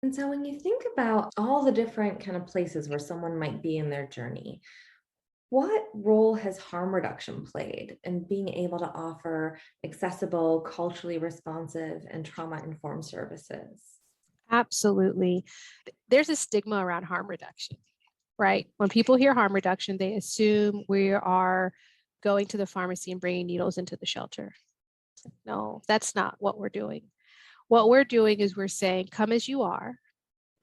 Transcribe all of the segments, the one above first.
And so when you think about all the different kind of places where someone might be in their journey, what role has harm reduction played in being able to offer accessible, culturally responsive, and trauma-informed services? Absolutely. There's a stigma around harm reduction, right? When people hear harm reduction, they assume we are going to the pharmacy and bringing needles into the shelter. No, that's not what we're doing. What we're doing is we're saying, come as you are.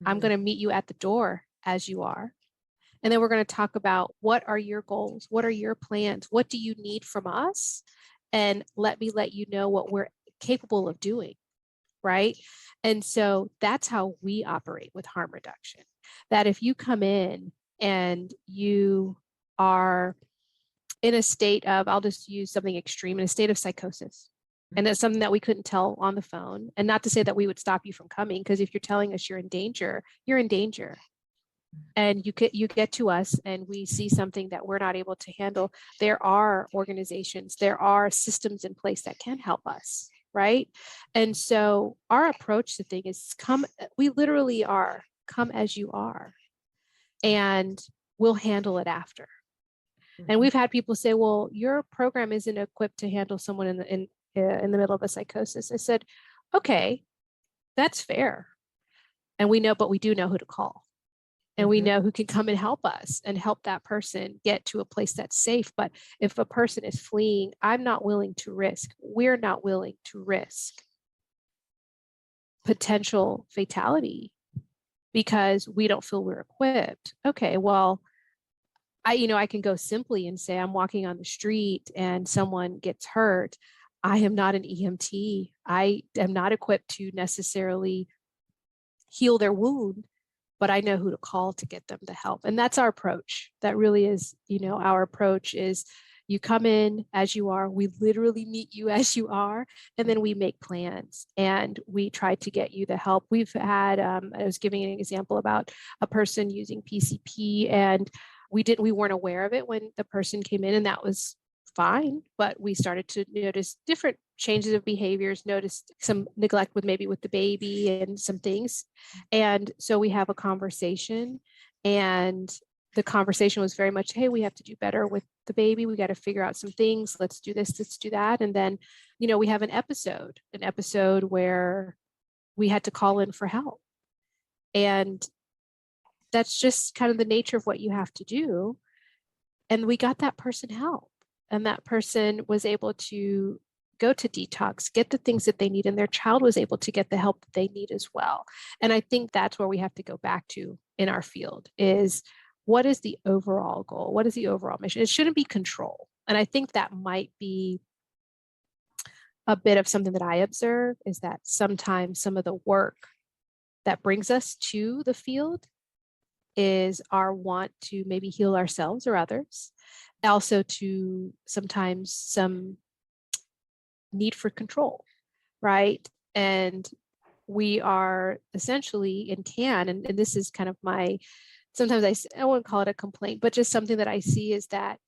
I'm Mhm. going to meet you at the door as you are. And then we're going to talk about what are your goals? What are your plans? What do you need from us? And let me let you know what we're capable of doing, right? And so that's how we operate with harm reduction. That if you come in and you are in a state of, I'll just use something extreme, in a state of psychosis, and that's something that we couldn't tell on the phone. And not to say that we would stop you from coming, because if you're telling us you're in danger, you're in danger. And you get to us and we see something that we're not able to handle. There are organizations, there are systems in place that can help us, right? And so our approach to thing is come, we literally are come as you are, and we'll handle it after. And Mhm. we've had people say, well, your program isn't equipped to handle someone in the middle of a psychosis. I said, okay, that's fair. And we know, but we do know who to call. And we Mhm. know who can come and help us and help that person get to a place that's safe. But if a person is fleeing, we're not willing to risk potential fatality because we don't feel we're equipped. Okay, well, I can go simply and say I'm walking on the street and someone gets hurt. I am not an EMT. I am not equipped to necessarily heal their wound, but I know who to call to get them the help. And that's our approach. That really is, our approach is you come in as you are, we literally meet you as you are, and then we make plans and we try to get you the help. We've had, I was giving an example about a person using PCP, and we weren't aware of it when the person came in, and that was fine, but we started to notice different changes of behaviors, noticed some neglect with the baby and some things. And so we have a conversation, and the conversation was very much, hey, we have to do better with the baby. We got to figure out some things. Let's do this, let's do that. And then, we have an episode where we had to call in for help. And that's just kind of the nature of what you have to do. And we got that person help. And that person was able to go to detox, get the things that they need, and their child was able to get the help that they need as well. And I think that's where we have to go back to in our field is what is the overall goal? What is the overall mission? It shouldn't be control. And I think that might be a bit of something that I observe is that sometimes some of the work that brings us to the field is our want to maybe heal ourselves or others, also to sometimes some need for control, right? And we are essentially and this is kind of my, sometimes I wouldn't call it a complaint, but just something that I see is that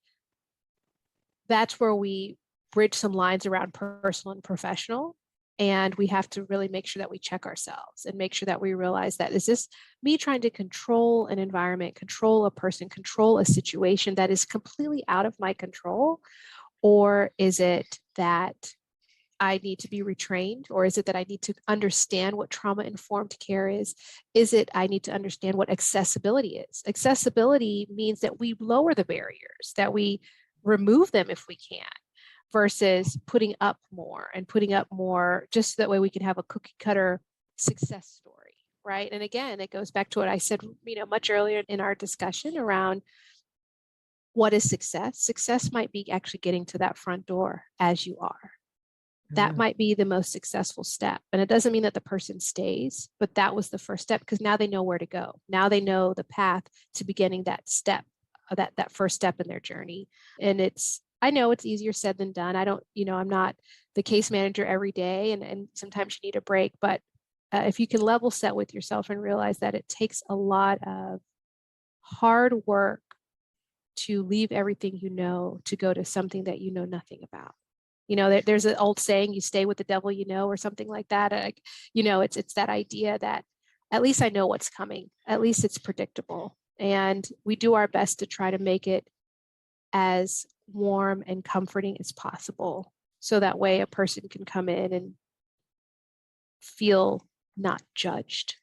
that's where we bridge some lines around personal and professional. And we have to really make sure that we check ourselves and make sure that we realize that is this me trying to control an environment, control a person, control a situation that is completely out of my control? Or is it that I need to be retrained? Or is it that I need to understand what trauma informed care is? Is it I need to understand what accessibility is? Accessibility means that we lower the barriers, that we remove them if we can, versus putting up more just so that way we can have a cookie cutter success story, right? And again, it goes back to what I said, much earlier in our discussion around what is success. Success might be actually getting to that front door as you are. That Mhm. might be the most successful step. And it doesn't mean that the person stays, but that was the first step because now they know where to go. Now they know the path to beginning that step, that first step in their journey. And I know it's easier said than done. I don't, I'm not the case manager every day, and sometimes you need a break. But if you can level set with yourself and realize that it takes a lot of hard work to leave everything to go to something that you know nothing about. There's an old saying, you stay with the devil, or something like that. It's that idea that at least I know what's coming. At least it's predictable. And we do our best to try to make it as warm and comforting as possible. So that way a person can come in and feel not judged.